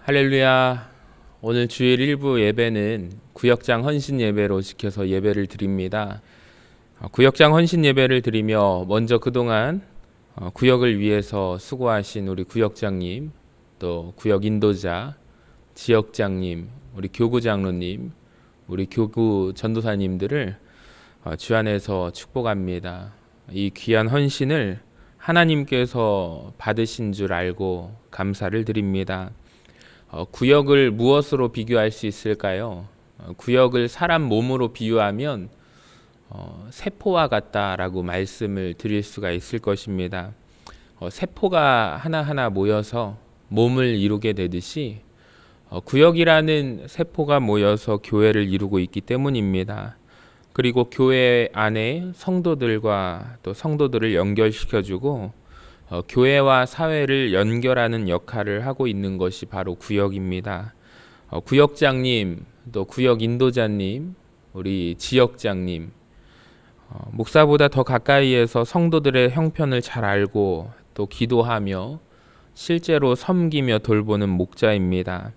할렐루야. 오늘 주일 1부 예배는 구역장 헌신 예배로 지켜서 예배를 드립니다. 구역장 헌신 예배를 드리며 먼저 그동안 구역을 위해서 수고하신 우리 구역장님, 또 구역 인도자, 지역장님, 우리 교구 장로님, 우리 교구 전도사님들을 주 안에서 축복합니다. 이 귀한 헌신을 하나님께서 받으신 줄 알고 감사를 드립니다. 구역을 무엇으로 비교할 수 있을까요? 구역을 사람 몸으로 비유하면 세포와 같다라고 말씀을 드릴 수가 있을 것입니다. 세포가 하나하나 모여서 몸을 이루게 되듯이 구역이라는 세포가 모여서 교회를 이루고 있기 때문입니다. 그리고 교회 안에 성도들과 또 성도들을 연결시켜주고 교회와 사회를 연결하는 역할을 하고 있는 것이 바로 구역입니다. 구역장님, 또 구역 인도자님, 우리 지역장님, 목사보다 더 가까이에서 성도들의 형편을 잘 알고 또 기도하며 실제로 섬기며 돌보는 목자입니다.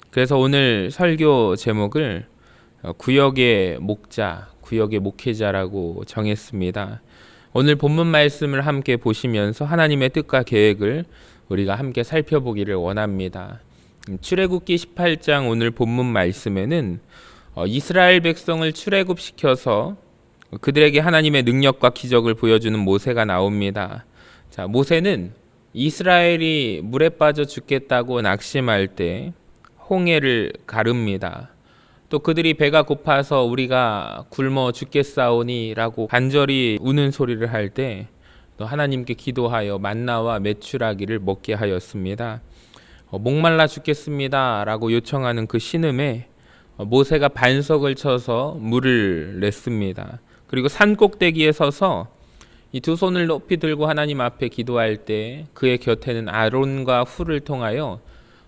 그래서 오늘 설교 제목을 구역의 목자, 구역의 목회자라고 정했습니다. 오늘 본문 말씀을 함께 보시면서 하나님의 뜻과 계획을 우리가 함께 살펴보기를 원합니다. 출애굽기 18장 오늘 본문 말씀에는 이스라엘 백성을 출애굽시켜서 그들에게 하나님의 능력과 기적을 보여주는 모세가 나옵니다. 자, 모세는 이스라엘이 물에 빠져 죽겠다고 낙심할 때 홍해를 가릅니다. 또 그들이 배가 고파서 우리가 굶어 죽겠사오니 라고 간절히 우는 소리를 할 때 또 하나님께 기도하여 만나와 메추라기를 먹게 하였습니다. 목말라 죽겠습니다 라고 요청하는 그 신음에 모세가 반석을 쳐서 물을 냈습니다. 그리고 산 꼭대기에 서서 이 두 손을 높이 들고 하나님 앞에 기도할 때 그의 곁에는 아론과 훌을 통하여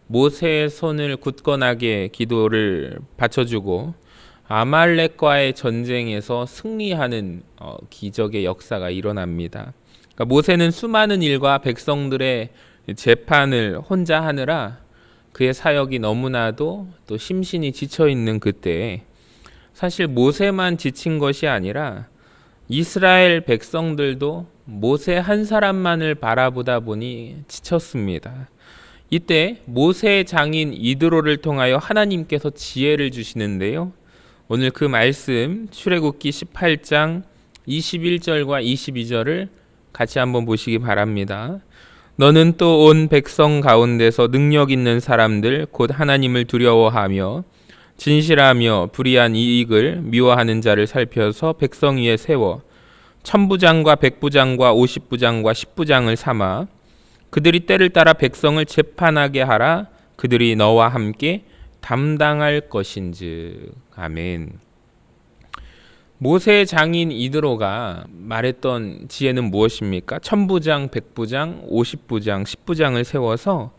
모세의 손을 굳건하게 기도를 받쳐주고 아말렉과의 전쟁에서 승리하는 기적의 역사가 일어납니다. 그러니까 모세는 수많은 일과 백성들의 재판을 혼자 하느라 그의 사역이 너무나도 또 심신이 지쳐있는 그때에 사실 모세만 지친 것이 아니라 이스라엘 백성들도 모세 한 사람만을 바라보다 보니 지쳤습니다. 이때 모세의 장인 이드로를 통하여 하나님께서 지혜를 주시는데요. 오늘 그 말씀 출애굽기 18장 21절과 22절을 같이 한번 보시기 바랍니다. 너는 또 온 백성 가운데서 능력 있는 사람들 곧 하나님을 두려워하며 진실하며 불의한 이익을 미워하는 자를 살펴서 백성 위에 세워 천부장과 백부장과 50부장과 10부장을 삼아 그들이 때를 따라 백성을 재판하게 하라. 그들이 너와 함께 담당할 것인즉. 아멘. 모세의 장인 이드로가 말했던 지혜는 무엇입니까? 천부장, 백부장, 50부장, 10부장을 세워서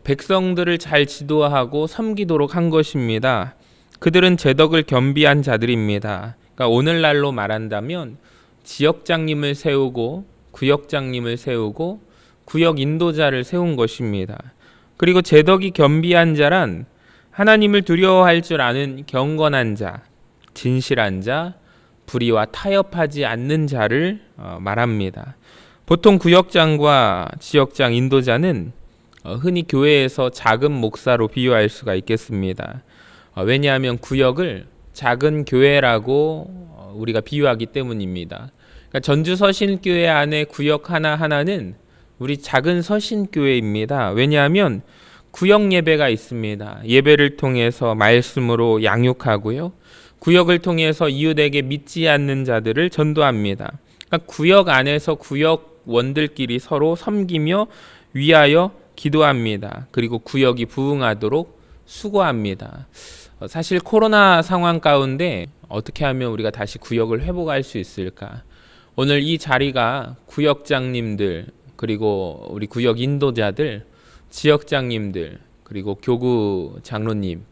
백성들을 잘 지도하고 섬기도록 한 것입니다. 그들은 제덕을 겸비한 자들입니다. 그러니까 오늘날로 말한다면 지역장님을 세우고 구역장님을 세우고 구역 인도자를 세운 것입니다. 그리고 제덕이 겸비한 자란 하나님을 두려워할 줄 아는 경건한 자, 진실한 자, 불의와 타협하지 않는 자를 말합니다. 보통 구역장과 지역장 인도자는 흔히 교회에서 작은 목사로 비유할 수가 있겠습니다. 왜냐하면 구역을 작은 교회라고 우리가 비유하기 때문입니다. 그러니까 전주 서신교회 안에 구역 하나하나는 우리 작은 서신교회입니다. 왜냐하면 구역 예배가 있습니다. 예배를 통해서 말씀으로 양육하고요. 구역을 통해서 이웃에게 믿지 않는 자들을 전도합니다. 그러니까 구역 안에서 구역원들끼리 서로 섬기며 위하여 기도합니다. 그리고 구역이 부흥하도록 수고합니다. 사실 코로나 상황 가운데 어떻게 하면 우리가 다시 구역을 회복할 수 있을까? 오늘 이 자리가 구역장님들, 그리고 우리 구역 인도자들, 지역장님들, 그리고 교구 장로님,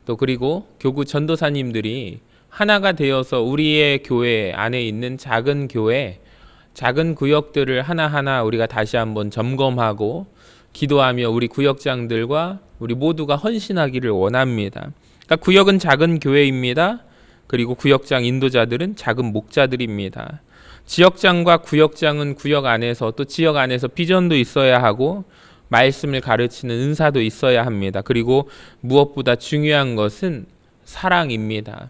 또 그리고 교구 전도사님들이 하나가 되어서 우리의 교회 안에 있는 작은 교회, 작은 구역들을 하나하나 우리가 다시 한번 점검하고 기도하며 우리 구역장들과 우리 모두가 헌신하기를 원합니다. 그러니까 구역은 작은 교회입니다. 그리고 구역장 인도자들은 작은 목자들입니다. 지역장과 구역장은 구역 안에서 또 지역 안에서 비전도 있어야 하고 말씀을 가르치는 은사도 있어야 합니다. 그리고 무엇보다 중요한 것은 사랑입니다.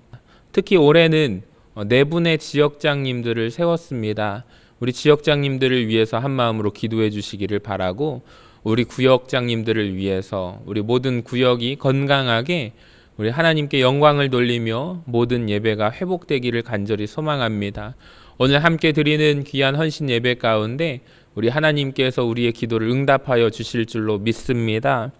특히 올해는 네 분의 지역장님들을 세웠습니다. 우리 지역장님들을 위해서 한 마음으로 기도해 주시기를 바라고, 우리 구역장님들을 위해서 우리 모든 구역이 건강하게 우리 하나님께 영광을 돌리며 모든 예배가 회복되기를 간절히 소망합니다. 오늘 함께 드리는 귀한 헌신 예배 가운데 우리 하나님께서 우리의 기도를 응답하여 주실 줄로 믿습니다.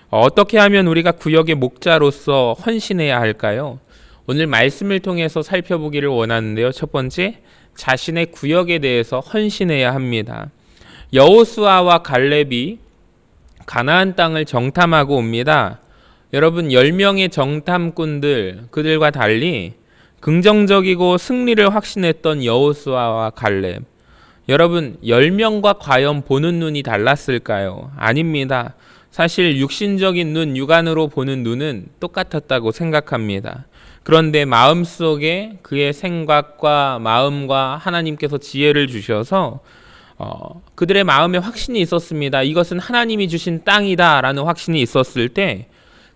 어떻게 하면 우리가 구역의 목자로서 헌신해야 할까요? 오늘 말씀을 통해서 살펴보기를 원하는데요. 첫 번째, 자신의 구역에 대해서 헌신해야 합니다. 여호수아와 갈렙이 가나안 땅을 정탐하고 옵니다. 여러분, 10명의 정탐꾼들, 그들과 달리 긍정적이고 승리를 확신했던 여호수아와 갈렙. 여러분, 10명과 과연 보는 눈이 달랐을까요? 아닙니다. 사실 육신적인 눈, 육안으로 보는 눈은 똑같았다고 생각합니다. 그런데 마음속에 그의 생각과 마음과 하나님께서 지혜를 주셔서 그들의 마음에 확신이 있었습니다. 이것은 하나님이 주신 땅이다 라는 확신이 있었을 때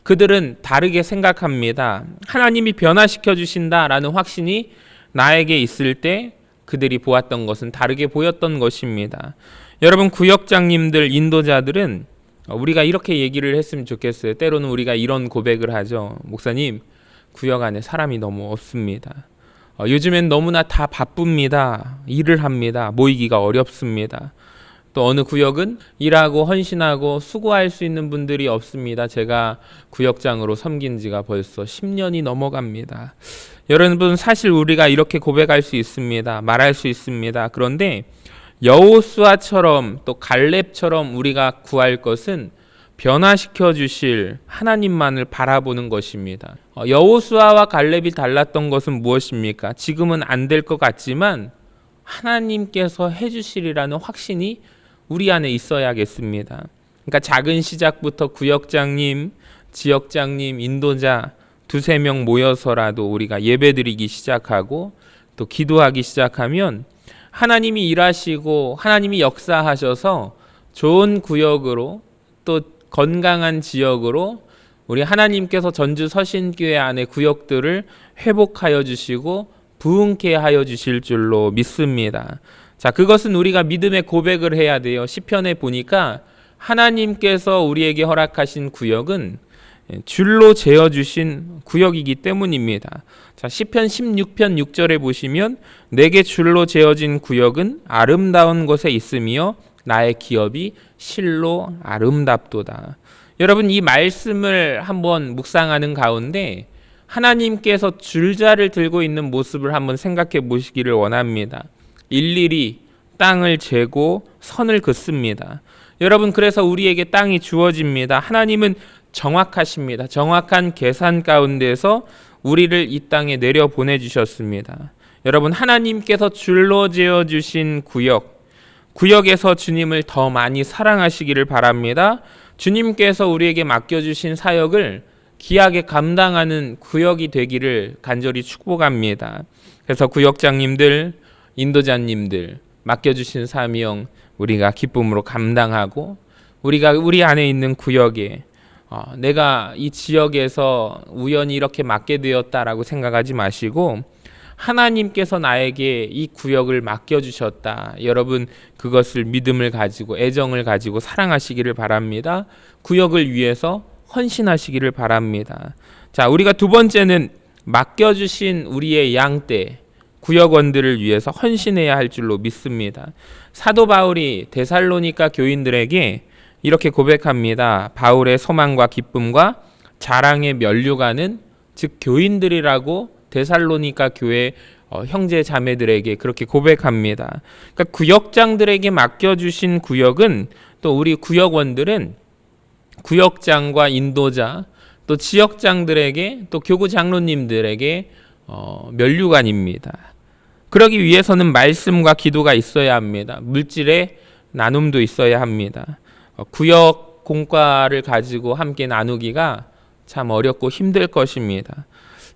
그들은 다르게 생각합니다. 하나님이 변화시켜 주신다 라는 확신이 나에게 있을 때 그들이 보았던 것은 다르게 보였던 것입니다. 여러분, 구역장님들, 인도자들은 우리가 이렇게 얘기를 했으면 좋겠어요. 때로는 우리가 이런 고백을 하죠. 목사님, 구역 안에 사람이 너무 없습니다. 요즘엔 너무나 다 바쁩니다. 일을 합니다. 모이기가 어렵습니다. 또 어느 구역은 일하고 헌신하고 수고할 수 있는 분들이 없습니다. 제가 구역장으로 섬긴 지가 벌써 10년이 넘어갑니다. 여러분, 사실 우리가 이렇게 고백할 수 있습니다. 말할 수 있습니다. 그런데 여호수아처럼 또 갈렙처럼 우리가 구할 것은 변화시켜 주실 하나님만을 바라보는 것입니다. 여호수아와 갈렙이 달랐던 것은 무엇입니까? 지금은 안 될 것 같지만 하나님께서 해주시리라는 확신이 우리 안에 있어야겠습니다. 그러니까 작은 시작부터 구역장님, 지역장님, 인도자 두세 명 모여서라도 우리가 예배드리기 시작하고 또 기도하기 시작하면 하나님이 일하시고 하나님이 역사하셔서 좋은 구역으로 또 건강한 지역으로 우리 하나님께서 전주 서신교회 안의 구역들을 회복하여 주시고 부흥케 하여 주실 줄로 믿습니다. 자, 그것은 우리가 믿음의 고백을 해야 돼요. 시편에 보니까 하나님께서 우리에게 허락하신 구역은 줄로 재어주신 구역이기 때문입니다. 자, 시편 16편 6절에 보시면 내게 줄로 재어진 구역은 아름다운 곳에 있으며 나의 기업이 실로 아름답도다. 여러분, 이 말씀을 한번 묵상하는 가운데 하나님께서 줄자를 들고 있는 모습을 한번 생각해 보시기를 원합니다. 일일이 땅을 재고 선을 긋습니다. 여러분, 그래서 우리에게 땅이 주어집니다. 하나님은 정확하십니다. 정확한 계산 가운데서 우리를 이 땅에 내려 보내주셨습니다. 여러분, 하나님께서 줄로 재어주신 구역에서 주님을 더 많이 사랑하시기를 바랍니다. 주님께서 우리에게 맡겨주신 사역을 귀하게 감당하는 구역이 되기를 간절히 축복합니다. 그래서 구역장님들, 인도자님들 맡겨주신 사명 우리가 기쁨으로 감당하고, 우리가 우리 안에 있는 구역에 내가 이 지역에서 우연히 이렇게 맡게 되었다라고 생각하지 마시고 하나님께서 나에게 이 구역을 맡겨주셨다. 여러분, 그것을 믿음을 가지고 애정을 가지고 사랑하시기를 바랍니다. 구역을 위해서 헌신하시기를 바랍니다. 자, 우리가 두 번째는 맡겨주신 우리의 양떼 구역원들을 위해서 헌신해야 할 줄로 믿습니다. 사도 바울이 데살로니가 교인들에게 이렇게 고백합니다. 바울의 소망과 기쁨과 자랑의 면류관은 즉 교인들이라고 데살로니가 교회 형제 자매들에게 그렇게 고백합니다. 그러니까 구역장들에게 맡겨주신 구역은 또 우리 구역원들은 구역장과 인도자 또 지역장들에게 또 교구 장로님들에게 면류관입니다. 그러기 위해서는 말씀과 기도가 있어야 합니다. 물질의 나눔도 있어야 합니다. 구역 공과를 가지고 함께 나누기가 참 어렵고 힘들 것입니다.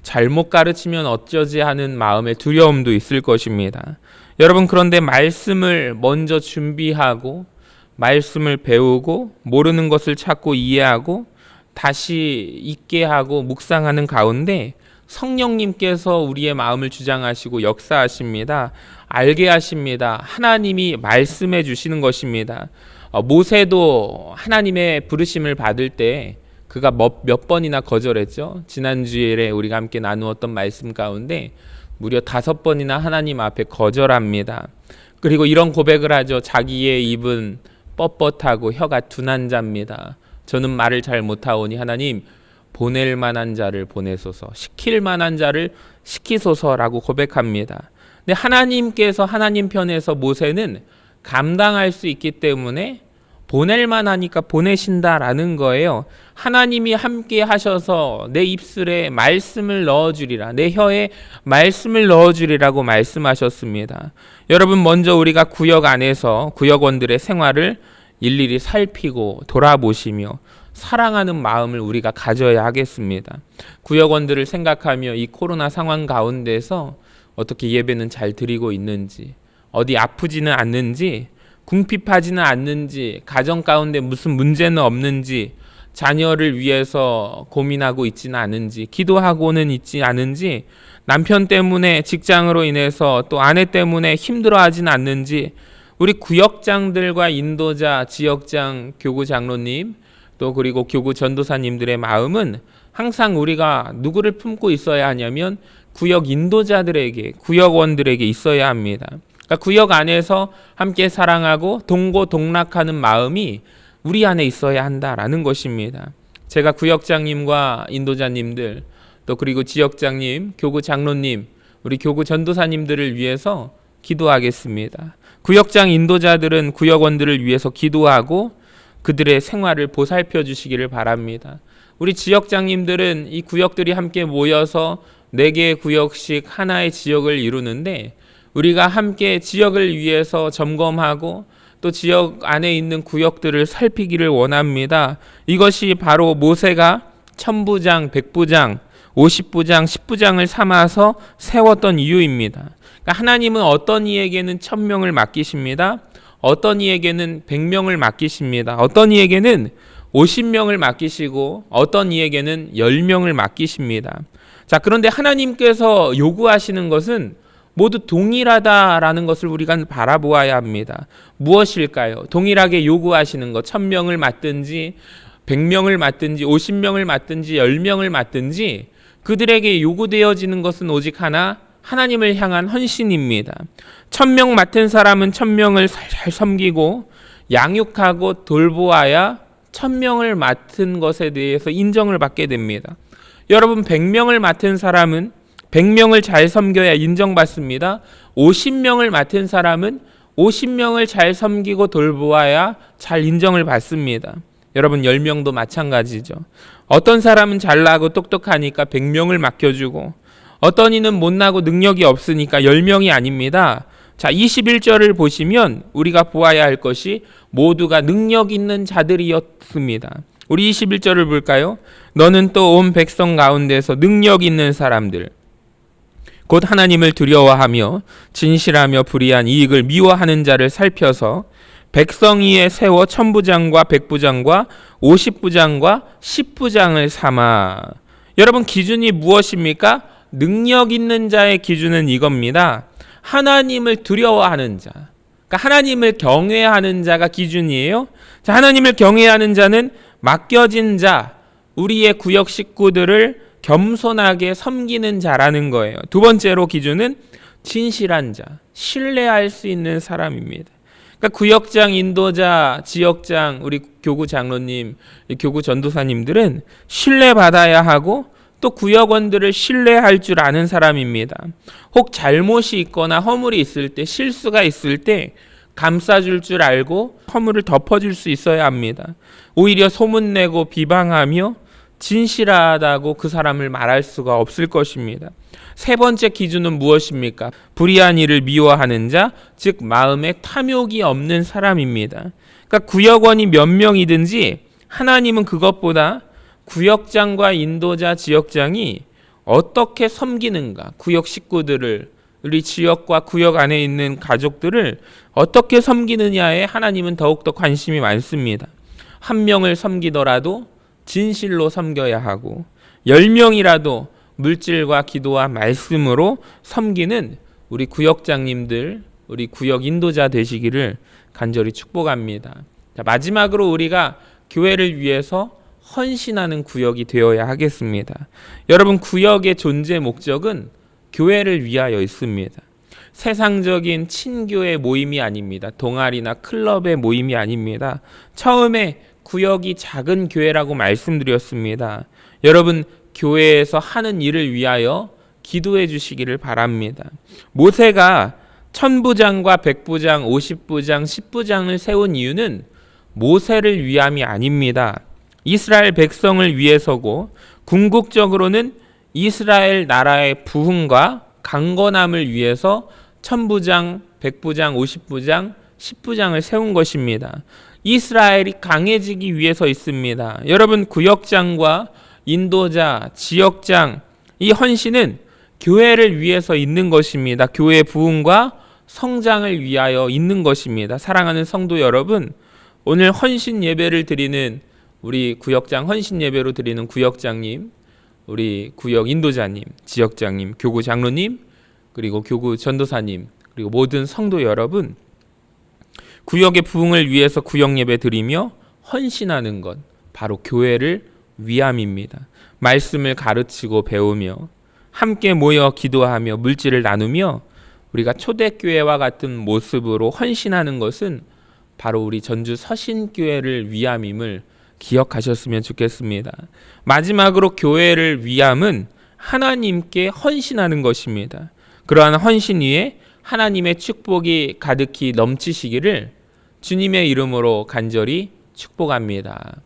잘못 가르치면 어쩌지 하는 마음의 두려움도 있을 것입니다. 여러분, 그런데 말씀을 먼저 준비하고 말씀을 배우고 모르는 것을 찾고 이해하고 다시 잊게 하고 묵상하는 가운데 성령님께서 우리의 마음을 주장하시고 역사하십니다. 알게 하십니다. 하나님이 말씀해 주시는 것입니다. 모세도 하나님의 부르심을 받을 때 그가 몇 번이나 거절했죠. 지난 주일에 우리가 함께 나누었던 말씀 가운데 무려 5번이나 하나님 앞에 거절합니다. 그리고 이런 고백을 하죠. 자기의 입은 뻣뻣하고 혀가 둔한 자입니다. 저는 말을 잘 못하오니 하나님 보낼 만한 자를 보내소서, 시킬 만한 자를 시키소서라고 고백합니다. 근데 하나님께서 하나님 편에서 모세는 감당할 수 있기 때문에 보낼 만하니까 보내신다라는 거예요. 하나님이 함께 하셔서 내 입술에 말씀을 넣어주리라, 내 혀에 말씀을 넣어주리라고 말씀하셨습니다. 여러분, 먼저 우리가 구역 안에서 구역원들의 생활을 일일이 살피고 돌아보시며 사랑하는 마음을 우리가 가져야 하겠습니다. 구역원들을 생각하며 이 코로나 상황 가운데서 어떻게 예배는 잘 드리고 있는지, 어디 아프지는 않는지, 궁핍하지는 않는지, 가정 가운데 무슨 문제는 없는지, 자녀를 위해서 고민하고 있지는 않은지, 기도하고는 있지 않은지, 남편 때문에 직장으로 인해서 또 아내 때문에 힘들어하지는 않는지, 우리 구역장들과 인도자, 지역장, 교구 장로님, 또 그리고 교구 전도사님들의 마음은 항상 우리가 누구를 품고 있어야 하냐면 구역 인도자들에게, 구역원들에게 있어야 합니다. 그러니까 구역 안에서 함께 사랑하고 동고동락하는 마음이 우리 안에 있어야 한다라는 것입니다. 제가 구역장님과 인도자님들, 또 그리고 지역장님, 교구 장로님, 우리 교구 전도사님들을 위해서 기도하겠습니다. 구역장 인도자들은 구역원들을 위해서 기도하고 그들의 생활을 보살펴 주시기를 바랍니다. 우리 지역장님들은 이 구역들이 함께 모여서 4개의 구역씩 하나의 지역을 이루는데 우리가 함께 지역을 위해서 점검하고 또 지역 안에 있는 구역들을 살피기를 원합니다. 이것이 바로 모세가 천부장, 백부장, 50부장, 10부장을 삼아서 세웠던 이유입니다. 그러니까 하나님은 어떤 이에게는 1000명을 맡기십니다. 어떤 이에게는 100명을 맡기십니다. 어떤 이에게는 50명을 맡기시고 어떤 이에게는 10명을 맡기십니다. 자, 그런데 하나님께서 요구하시는 것은 모두 동일하다라는 것을 우리가 바라보아야 합니다. 무엇일까요? 동일하게 요구하시는 것, 1000명을 맡든지 100명을 맡든지 50명을 맡든지 10명을 맡든지 그들에게 요구되어지는 것은 오직 하나, 하나님을 향한 헌신입니다. 1000명 맡은 사람은 1000명을 잘 섬기고 양육하고 돌보아야 1000명을 맡은 것에 대해서 인정을 받게 됩니다. 여러분, 100명을 맡은 사람은 100명을 잘 섬겨야 인정받습니다. 50명을 맡은 사람은 50명을 잘 섬기고 돌보아야 잘 인정을 받습니다. 여러분, 10명도 마찬가지죠. 어떤 사람은 잘나고 똑똑하니까 100명을 맡겨주고 어떤 이는 못나고 능력이 없으니까 10명이 아닙니다. 자, 21절을 보시면 우리가 보아야 할 것이 모두가 능력 있는 자들이었습니다. 우리 21절을 볼까요? 너는 또 온 백성 가운데서 능력 있는 사람들, 곧 하나님을 두려워하며 진실하며 불의한 이익을 미워하는 자를 살펴서 백성 위에 세워 천부장과 백부장과 50부장과 10부장을 삼아. 여러분, 기준이 무엇입니까? 능력 있는 자의 기준은 이겁니다. 하나님을 두려워하는 자, 그러니까 하나님을 경외하는 자가 기준이에요. 자, 하나님을 경외하는 자는 맡겨진 자, 우리의 구역 식구들을 겸손하게 섬기는 자라는 거예요. 두 번째로 기준은 진실한 자, 신뢰할 수 있는 사람입니다. 그러니까 구역장, 인도자, 지역장, 우리 교구 장로님, 교구 전도사님들은 신뢰받아야 하고 또 구역원들을 신뢰할 줄 아는 사람입니다. 혹 잘못이 있거나 허물이 있을 때, 실수가 있을 때 감싸줄 줄 알고 허물을 덮어줄 수 있어야 합니다. 오히려 소문내고 비방하며 진실하다고 그 사람을 말할 수가 없을 것입니다. 세 번째 기준은 무엇입니까? 불의한 일을 미워하는 자, 즉 마음에 탐욕이 없는 사람입니다. 그러니까 구역원이 몇 명이든지 하나님은 그것보다 구역장과 인도자, 지역장이 어떻게 섬기는가, 구역 식구들을, 우리 지역과 구역 안에 있는 가족들을 어떻게 섬기느냐에 하나님은 더욱더 관심이 많습니다. 한 명을 섬기더라도 진실로 섬겨야 하고 10명이라도 물질과 기도와 말씀으로 섬기는 우리 구역장님들, 우리 구역 인도자 되시기를 간절히 축복합니다. 자, 마지막으로 우리가 교회를 위해서 헌신하는 구역이 되어야 하겠습니다. 여러분, 구역의 존재 목적은 교회를 위하여 있습니다. 세상적인 친교의 모임이 아닙니다. 동아리나 클럽의 모임이 아닙니다. 처음에 구역이 작은 교회라고 말씀드렸습니다. 여러분, 교회에서 하는 일을 위하여 기도해 주시기를 바랍니다. 모세가 1000부장과 100부장, 50부장, 10부장을 세운 이유는 모세를 위함이 아닙니다. 이스라엘 백성을 위해서고 궁극적으로는 이스라엘 나라의 부흥과 강건함을 위해서 1000부장, 100부장, 50부장, 10부장을 세운 것입니다. 이스라엘이 강해지기 위해서 있습니다. 여러분, 구역장과 인도자, 지역장, 이 헌신은 교회를 위해서 있는 것입니다. 교회 부흥과 성장을 위하여 있는 것입니다. 사랑하는 성도 여러분, 오늘 헌신 예배를 드리는 우리 구역장 헌신 예배로 드리는 구역장님, 우리 구역 인도자님, 지역장님, 교구 장로님, 그리고 교구 전도사님, 그리고 모든 성도 여러분, 구역의 부흥을 위해서 구역 예배 드리며 헌신하는 것, 바로 교회를 위함입니다. 말씀을 가르치고 배우며 함께 모여 기도하며 물질을 나누며 우리가 초대교회와 같은 모습으로 헌신하는 것은 바로 우리 전주 서신교회를 위함임을 기억하셨으면 좋겠습니다. 마지막으로 교회를 위함은 하나님께 헌신하는 것입니다. 그러한 헌신 위에 하나님의 축복이 가득히 넘치시기를 주님의 이름으로 간절히 축복합니다.